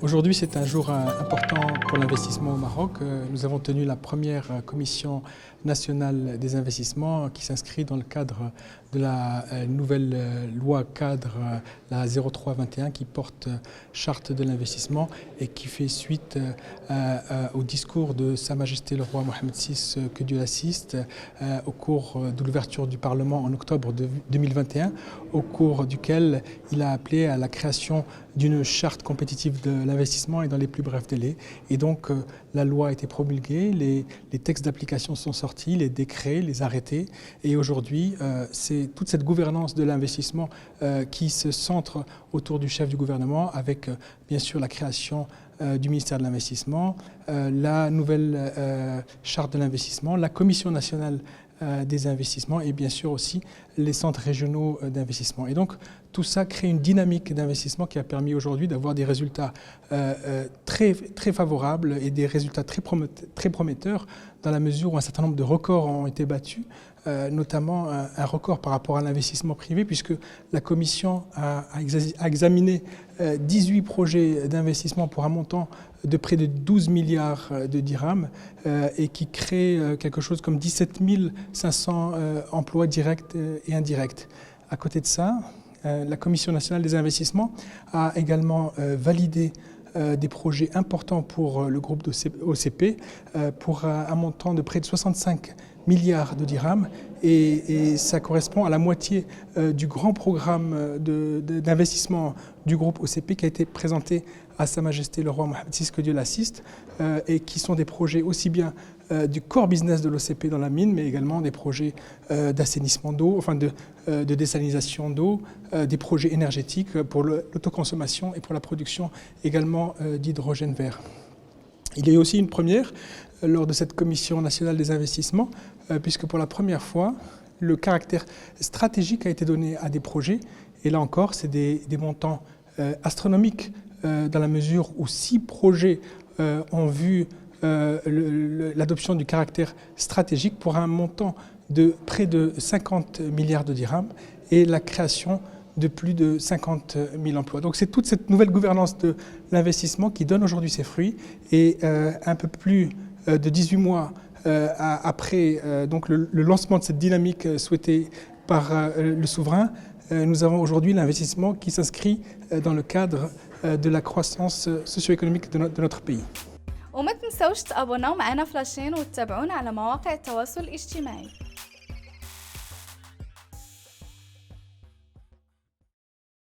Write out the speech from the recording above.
Aujourd'hui, c'est un jour important pour l'investissement au Maroc. Nous avons tenu la première commission nationale des investissements qui s'inscrit dans le cadre de la nouvelle loi cadre, la 0321, qui porte charte de l'investissement et qui fait suite au discours de Sa Majesté le roi Mohamed VI, que Dieu l'assiste, au cours de l'ouverture du Parlement en octobre 2021, au cours duquel il a appelé à la création d'une charte compétitive de l'investissement et dans les plus brefs délais. Et donc la loi a été promulguée, les textes d'application sont sortis, les décrets, les arrêtés. Et aujourd'hui, c'est toute cette gouvernance de l'investissement qui se centre autour du chef du gouvernement, avec bien sûr la création du ministère de l'investissement, la nouvelle charte de l'investissement, la commission nationale des investissements et bien sûr aussi les centres régionaux d'investissement. Et donc tout ça crée une dynamique d'investissement qui a permis aujourd'hui d'avoir des résultats très favorables et des résultats très prometteurs, dans la mesure où un certain nombre de records ont été battus, notamment un record par rapport à l'investissement privé, puisque la Commission a examiné 18 projets d'investissement pour un montant de près de 12 milliards de dirhams et qui crée quelque chose comme 17 500 emplois directs et indirects. À côté de ça, la Commission nationale des investissements a également validé des projets importants pour le groupe OCP pour un montant de près de 65 milliards de dirhams et ça correspond à la moitié du grand programme d'investissement du groupe OCP qui a été présenté à Sa Majesté le roi Mohamed VI, que Dieu l'assiste, et qui sont des projets aussi bien du core business de l'OCP dans la mine, mais également des projets d'assainissement d'eau, enfin de désalinisation d'eau, des projets énergétiques pour l'autoconsommation et pour la production également d'hydrogène vert. Il y a eu aussi une première lors de cette commission nationale des investissements, puisque pour la première fois, le caractère stratégique a été donné à des projets, et là encore, c'est des montants astronomiques, dans la mesure où 6 projets ont vu l'adoption du caractère stratégique pour un montant de près de 50 milliards de dirhams et la création de plus de 50 000 emplois. Donc c'est toute cette nouvelle gouvernance de l'investissement qui donne aujourd'hui ses fruits, et un peu plus de 18 mois après donc le lancement de cette dynamique souhaitée par le souverain, nous avons aujourd'hui l'investissement qui s'inscrit dans le cadre de la croissance socio-économique de notre pays. وما تنسوش تابوناو معنا فلاشين وتتابعونا على مواقع التواصل الاجتماعي.